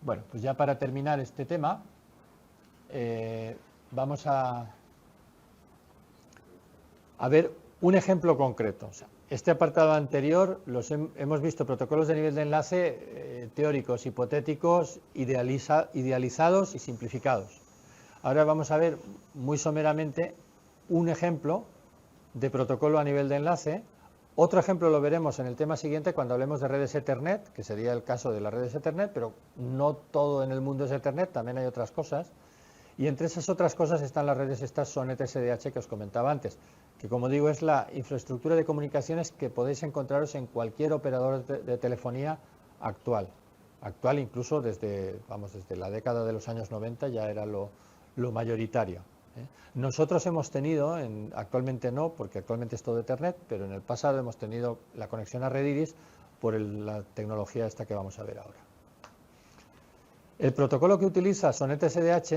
Bueno, pues ya para terminar este tema, vamos a ver un ejemplo concreto. O sea, este apartado anterior hemos visto protocolos de nivel de enlace teóricos, hipotéticos, idealizados y simplificados. Ahora vamos a ver muy someramente un ejemplo de protocolo a nivel de enlace. Otro ejemplo lo veremos en el tema siguiente cuando hablemos de redes Ethernet, que sería el caso de las redes Ethernet, pero no todo en el mundo es Ethernet, también hay otras cosas. Y entre esas otras cosas están las redes estas SONET SDH que os comentaba antes, que como digo es la infraestructura de comunicaciones que podéis encontraros en cualquier operador de telefonía actual. Actual incluso desde la década de los años 90 ya era lo mayoritario. Nosotros hemos tenido, actualmente no, porque actualmente es todo Ethernet, pero en el pasado hemos tenido la conexión a Redis por la tecnología esta que vamos a ver ahora. El protocolo que utiliza SONET SDH,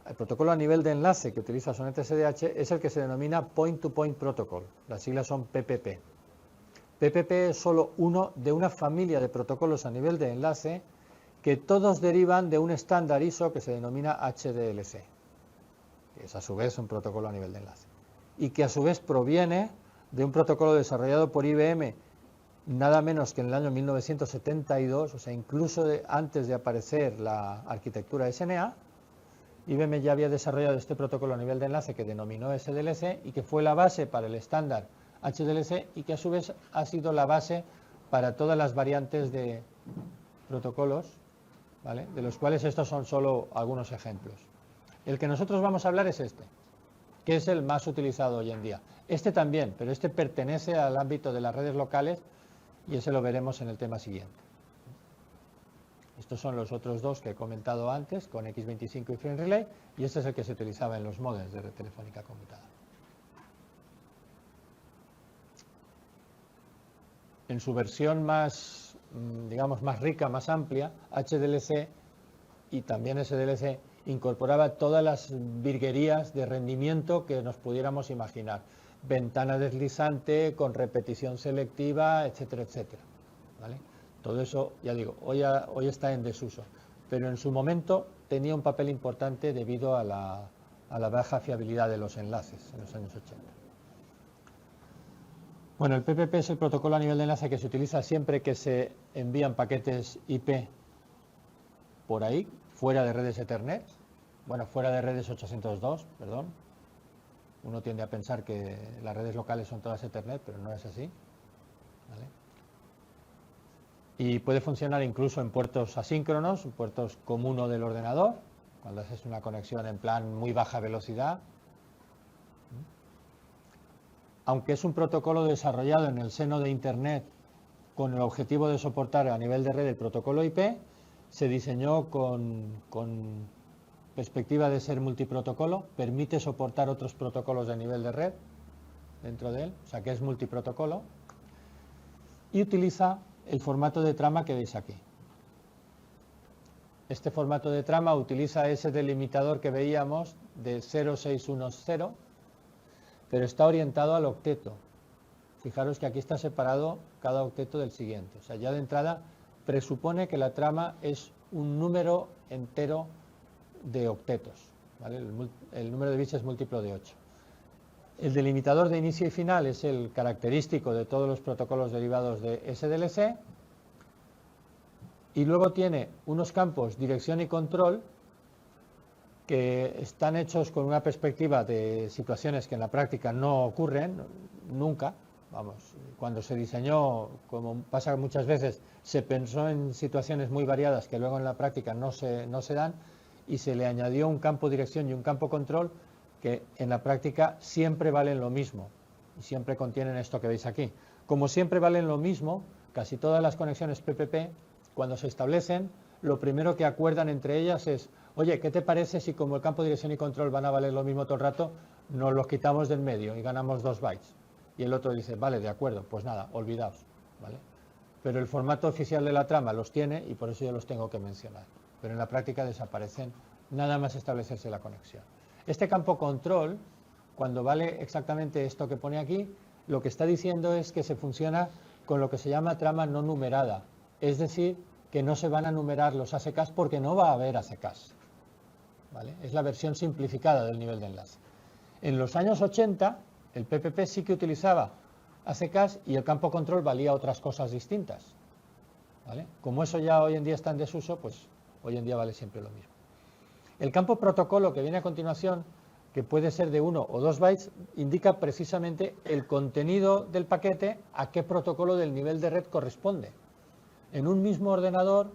el protocolo a nivel de enlace que utiliza SONET SDH es el que se denomina Point-to-Point Protocol, las siglas son PPP. PPP es solo uno de una familia de protocolos a nivel de enlace que todos derivan de un estándar ISO que se denomina HDLC. Que es a su vez un protocolo a nivel de enlace, y que a su vez proviene de un protocolo desarrollado por IBM nada menos que en el año 1972, o sea, incluso antes de aparecer la arquitectura SNA, IBM ya había desarrollado este protocolo a nivel de enlace que denominó SDLC y que fue la base para el estándar HDLC y que a su vez ha sido la base para todas las variantes de protocolos, ¿vale? De los cuales estos son solo algunos ejemplos. El que nosotros vamos a hablar es este, que es el más utilizado hoy en día. Este también, pero este pertenece al ámbito de las redes locales y ese lo veremos en el tema siguiente. Estos son los otros dos que he comentado antes, con X25 y Frame Relay, y este es el que se utilizaba en los modems de red telefónica conmutada. En su versión más, digamos, más rica, más amplia, HDLC y también SDLC incorporaba todas las virguerías de rendimiento que nos pudiéramos imaginar. Ventana deslizante, con repetición selectiva, etcétera, etcétera. ¿Vale? Todo eso, ya digo, hoy está en desuso, pero en su momento tenía un papel importante debido a la baja fiabilidad de los enlaces en los años 80. Bueno, el PPP es el protocolo a nivel de enlace que se utiliza siempre que se envían paquetes IP por ahí, fuera de redes Ethernet, bueno, fuera de redes 802, perdón. Uno tiende a pensar que las redes locales son todas Ethernet, pero no es así. ¿Vale? Y puede funcionar incluso en puertos asíncronos, en puertos común del ordenador, cuando haces una conexión en plan muy baja velocidad. Aunque es un protocolo desarrollado en el seno de Internet con el objetivo de soportar a nivel de red el protocolo IP, se diseñó con perspectiva de ser multiprotocolo, permite soportar otros protocolos de nivel de red dentro de él, o sea que es multiprotocolo, y utiliza el formato de trama que veis aquí. Este formato de trama utiliza ese delimitador que veíamos de 0610, pero está orientado al octeto. Fijaros que aquí está separado cada octeto del siguiente, o sea, ya de entrada presupone que la trama es un número entero de octetos, ¿vale? El número de bits es múltiplo de 8. El delimitador de inicio y final es el característico de todos los protocolos derivados de SDLC y luego tiene unos campos dirección y control que están hechos con una perspectiva de situaciones que en la práctica no ocurren nunca. Vamos, cuando se diseñó, como pasa muchas veces, se pensó en situaciones muy variadas que luego en la práctica no se dan y se le añadió un campo dirección y un campo control que en la práctica siempre valen lo mismo y siempre contienen esto que veis aquí. Como siempre valen lo mismo, casi todas las conexiones PPP, cuando se establecen, lo primero que acuerdan entre ellas es: oye, ¿qué te parece si como el campo dirección y control van a valer lo mismo todo el rato, nos los quitamos del medio y ganamos 2 bytes? Y el otro dice: vale, de acuerdo, pues nada, olvidaos, ¿vale? Pero el formato oficial de la trama los tiene y por eso yo los tengo que mencionar. Pero en la práctica desaparecen nada más establecerse la conexión. Este campo control, cuando vale exactamente esto que pone aquí, lo que está diciendo es que se funciona con lo que se llama trama no numerada. Es decir, que no se van a numerar los ASKs porque no va a haber ASKs, ¿vale? Es la versión simplificada del nivel de enlace. En los años 80, el PPP sí que utilizaba ASKs y el campo control valía otras cosas distintas, ¿vale? Como eso ya hoy en día está en desuso, pues hoy en día vale siempre lo mismo. El campo protocolo que viene a continuación, que puede ser de 1 o 2 bytes, indica precisamente el contenido del paquete a qué protocolo del nivel de red corresponde. En un mismo ordenador,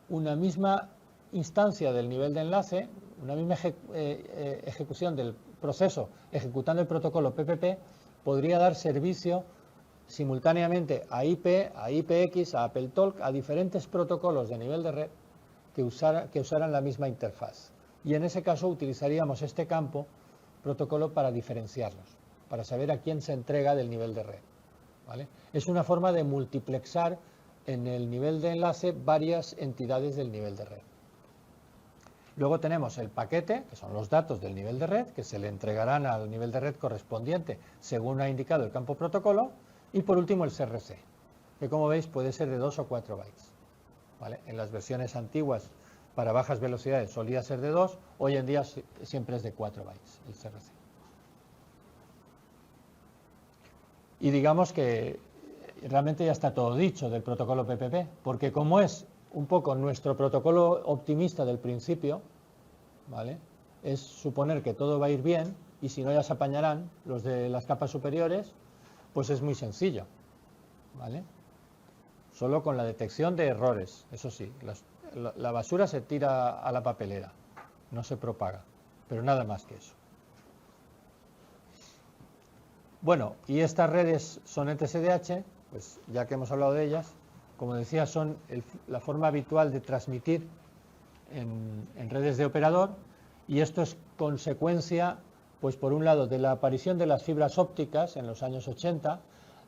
una misma instancia del nivel de enlace, una misma ejecución del proceso ejecutando el protocolo PPP, podría dar servicio simultáneamente a IP, a IPX, a AppleTalk, a diferentes protocolos de nivel de red que usaran la misma interfaz. Y en ese caso utilizaríamos este campo protocolo para diferenciarlos, para saber a quién se entrega del nivel de red, ¿vale? Es una forma de multiplexar en el nivel de enlace varias entidades del nivel de red. Luego tenemos el paquete, que son los datos del nivel de red, que se le entregarán al nivel de red correspondiente según ha indicado el campo protocolo. Y por último el CRC, que como veis puede ser de 2 o 4 bytes, ¿vale? En las versiones antiguas para bajas velocidades solía ser de 2, hoy en día siempre es de 4 bytes el CRC. Y digamos que realmente ya está todo dicho del protocolo PPP, porque como es un poco nuestro protocolo optimista del principio, ¿vale? Es suponer que todo va a ir bien y si no ya se apañarán los de las capas superiores, pues es muy sencillo, ¿vale? Solo con la detección de errores, eso sí, la basura se tira a la papelera, no se propaga, pero nada más que eso. Bueno, y estas redes SONET SDH, pues ya que hemos hablado de ellas, como decía, son la forma habitual de transmitir en redes de operador, y esto es consecuencia, pues por un lado, de la aparición de las fibras ópticas en los años 80,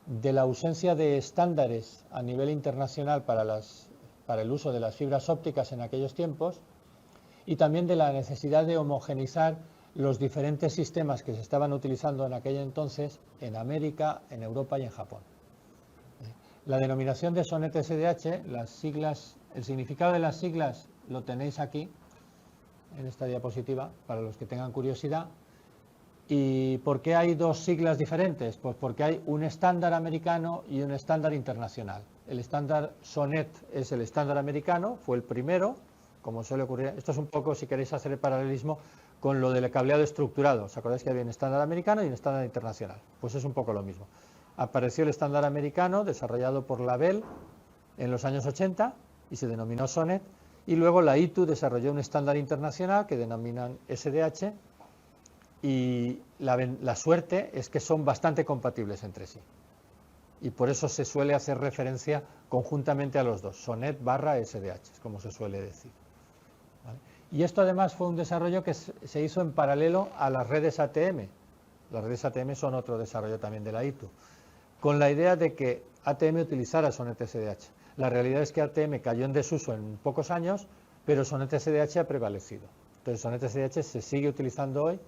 de la ausencia de estándares a nivel internacional para el uso de las fibras ópticas en aquellos tiempos, y también de la necesidad de homogeneizar los diferentes sistemas que se estaban utilizando en aquel entonces en América, en Europa y en Japón. La denominación de SONET SDH, las siglas, el significado de las siglas lo tenéis aquí, en esta diapositiva, para los que tengan curiosidad. ¿Y por qué hay dos siglas diferentes? Pues porque hay un estándar americano y un estándar internacional. El estándar SONET es el estándar americano, fue el primero, como suele ocurrir. Esto es un poco, si queréis hacer el paralelismo, con lo del cableado estructurado. ¿Os acordáis que había un estándar americano y un estándar internacional? Pues es un poco lo mismo. Apareció el estándar americano, desarrollado por la Bell en los años 80, y se denominó SONET, y luego la ITU desarrolló un estándar internacional que denominan SDH, y la suerte es que son bastante compatibles entre sí. Y por eso se suele hacer referencia conjuntamente a los dos, SONET / SDH, como se suele decir. ¿Vale? Y esto además fue un desarrollo que se hizo en paralelo a las redes ATM. Las redes ATM son otro desarrollo también de la ITU, con la idea de que ATM utilizara SONET SDH. La realidad es que ATM cayó en desuso en pocos años, pero SONET SDH ha prevalecido. Entonces SONET SDH se sigue utilizando hoy,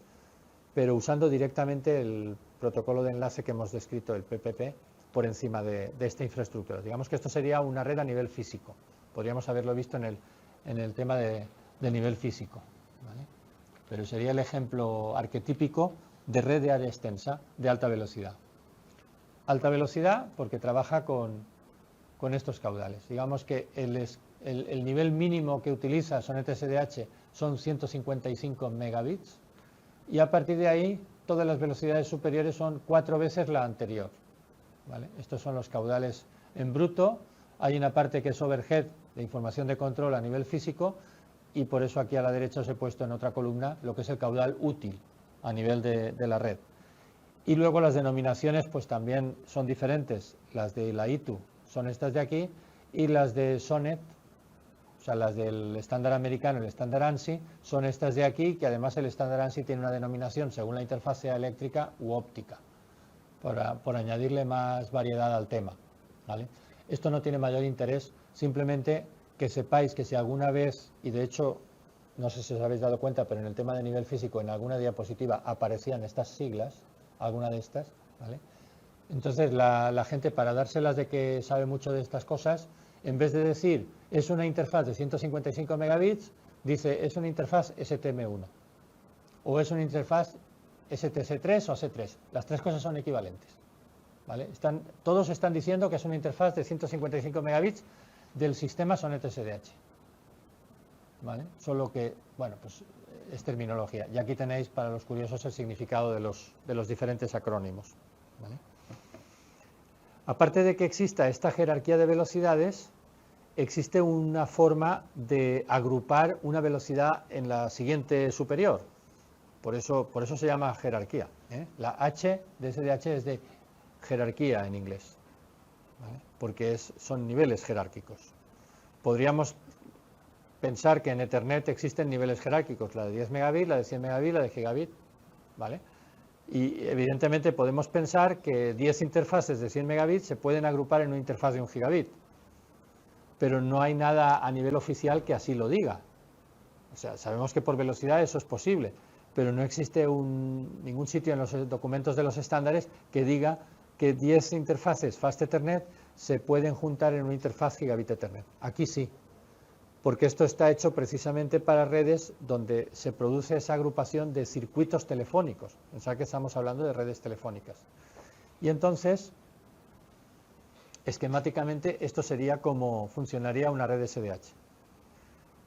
pero usando directamente el protocolo de enlace que hemos descrito, el PPP, por encima de esta infraestructura. Digamos que esto sería una red a nivel físico. Podríamos haberlo visto en el tema de nivel físico, ¿vale? Pero sería el ejemplo arquetípico de red de área extensa de alta velocidad. Alta velocidad porque trabaja con estos caudales. Digamos que el nivel mínimo que utiliza SONET SDH son 155 megabits, y a partir de ahí todas las velocidades superiores son 4 veces la anterior, ¿vale? Estos son los caudales en bruto. Hay una parte que es overhead, de información de control a nivel físico, y por eso aquí a la derecha os he puesto en otra columna lo que es el caudal útil a nivel de la red. Y luego las denominaciones pues también son diferentes. Las de la ITU son estas de aquí, y las de SONET, o sea, las del estándar americano y el estándar ANSI, son estas de aquí, que además el estándar ANSI tiene una denominación según la interfaz sea eléctrica u óptica, por añadirle más variedad al tema, ¿vale? Esto no tiene mayor interés, simplemente que sepáis que si alguna vez, y de hecho, no sé si os habéis dado cuenta, pero en el tema de nivel físico, en alguna diapositiva aparecían estas siglas, alguna de estas, ¿vale? Entonces la gente, para dárselas de que sabe mucho de estas cosas, en vez de decir es una interfaz de 155 megabits, dice es una interfaz STM1 o es una interfaz STC3 o C3. Las tres cosas son equivalentes, ¿vale? Todos están diciendo que es una interfaz de 155 megabits del sistema SONET SDH, ¿vale? Solo que, bueno, pues es terminología. Y aquí tenéis para los curiosos el significado de los diferentes acrónimos, ¿vale? Aparte de que exista esta jerarquía de velocidades, existe una forma de agrupar una velocidad en la siguiente superior. Por eso se llama jerarquía, ¿eh? La H de SDH es de jerarquía en inglés, ¿vale? Porque son niveles jerárquicos. Podríamos pensar que en Ethernet existen niveles jerárquicos, la de 10 megabits, la de 100 megabits, la de gigabit, ¿vale? Y evidentemente podemos pensar que 10 interfaces de 100 megabits se pueden agrupar en una interfaz de 1 gigabit, pero no hay nada a nivel oficial que así lo diga. O sea, sabemos que por velocidad eso es posible, pero no existe ningún sitio en los documentos de los estándares que diga que 10 interfaces Fast Ethernet se pueden juntar en una interfaz Gigabit Ethernet. Aquí sí, porque esto está hecho precisamente para redes donde se produce esa agrupación de circuitos telefónicos. Pensad que estamos hablando de redes telefónicas. Y entonces, esquemáticamente, esto sería como funcionaría una red SDH.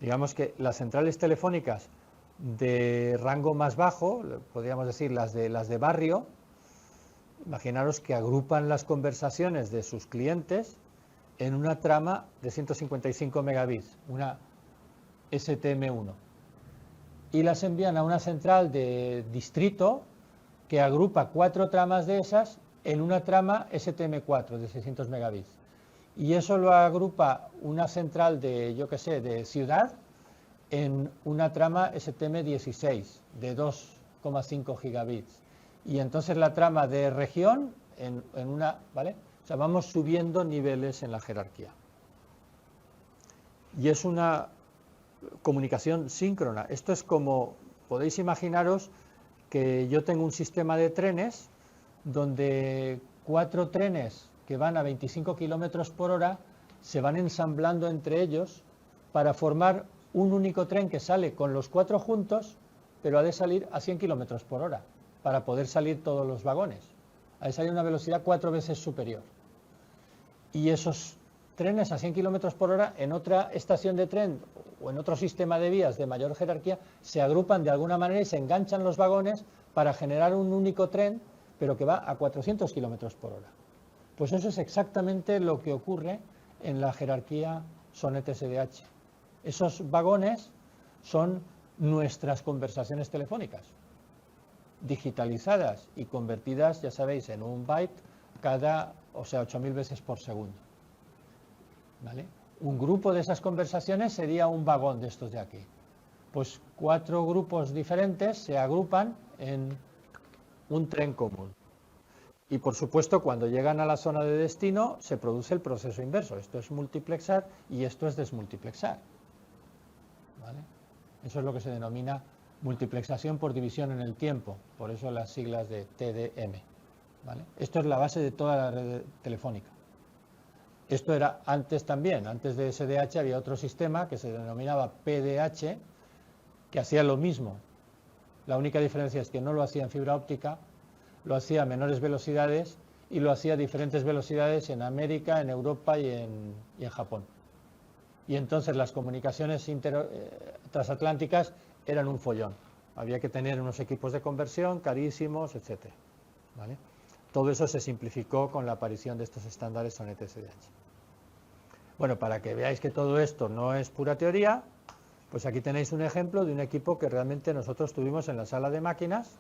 Digamos que las centrales telefónicas de rango más bajo, podríamos decir las de barrio, imaginaros que agrupan las conversaciones de sus clientes en una trama de 155 megabits, una STM1, y las envían a una central de distrito que agrupa 4 tramas de esas en una trama STM4 de 600 megabits. Y eso lo agrupa una central de, yo qué sé, de ciudad en una trama STM16 de 2,5 gigabits. Y entonces la trama de región en una, ¿vale? O sea, vamos subiendo niveles en la jerarquía. Y es una comunicación síncrona. Esto es como, podéis imaginaros que yo tengo un sistema de trenes donde 4 trenes que van a 25 kilómetros por hora se van ensamblando entre ellos para formar un único tren que sale con los 4 juntos, pero ha de salir a 100 kilómetros por hora para poder salir todos los vagones. Ha de salir a una velocidad 4 veces superior. Y esos trenes a 100 kilómetros por hora en otra estación de tren o en otro sistema de vías de mayor jerarquía se agrupan de alguna manera y se enganchan los vagones para generar un único tren, pero que va a 400 kilómetros por hora. Pues eso es exactamente lo que ocurre en la jerarquía SONET SDH. Esos vagones son nuestras conversaciones telefónicas, digitalizadas y convertidas, ya sabéis, en un byte cada, o sea, 8.000 veces por segundo, ¿vale? Un grupo de esas conversaciones sería un vagón de estos de aquí. Pues 4 grupos diferentes se agrupan en un tren común. Y por supuesto, cuando llegan a la zona de destino, se produce el proceso inverso. Esto es multiplexar y esto es desmultiplexar, ¿vale? Eso es lo que se denomina multiplexación por división en el tiempo, por eso las siglas de TDM, ¿vale? Esto es la base de toda la red telefónica. Esto era antes también, antes de SDH había otro sistema que se denominaba PDH, que hacía lo mismo. La única diferencia es que no lo hacía en fibra óptica, lo hacía a menores velocidades y lo hacía a diferentes velocidades en América, en Europa y en Japón. Y entonces las comunicaciones transatlánticas eran un follón. Había que tener unos equipos de conversión carísimos, etc., ¿vale? Todo eso se simplificó con la aparición de estos estándares SONET SDH. Bueno, para que veáis que todo esto no es pura teoría, pues aquí tenéis un ejemplo de un equipo que realmente nosotros tuvimos en la sala de máquinas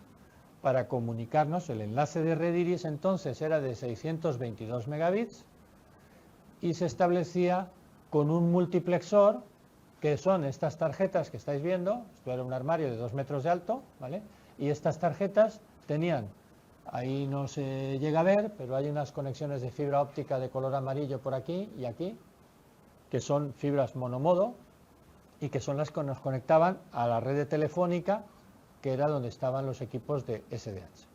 para comunicarnos. El enlace de red iris entonces era de 622 megabits y se establecía con un multiplexor, que son estas tarjetas que estáis viendo. Esto era un armario de 2 metros de alto, ¿vale? Y estas tarjetas tenían, ahí no se llega a ver, pero hay unas conexiones de fibra óptica de color amarillo por aquí y aquí, que son fibras monomodo y que son las que nos conectaban a la red telefónica, que era donde estaban los equipos de SDH,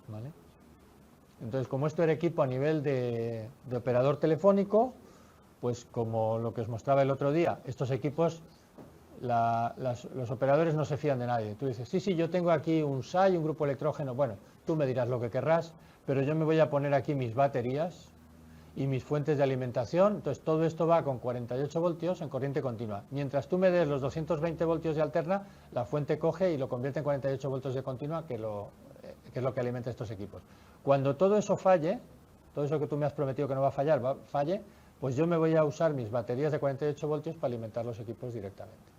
¿vale? Entonces, como esto era equipo a nivel de operador telefónico, pues como lo que os mostraba el otro día, estos equipos, los operadores no se fían de nadie. Tú dices, sí, yo tengo aquí un SAI, un grupo electrógeno, bueno, tú me dirás lo que querrás, pero yo me voy a poner aquí mis baterías y mis fuentes de alimentación, entonces todo esto va con 48 voltios en corriente continua. Mientras tú me des los 220 voltios de alterna, la fuente coge y lo convierte en 48 voltios de continua, que es lo que alimenta estos equipos. Cuando todo eso falle, todo eso que tú me has prometido que no va a fallar, falle, pues yo me voy a usar mis baterías de 48 voltios para alimentar los equipos directamente.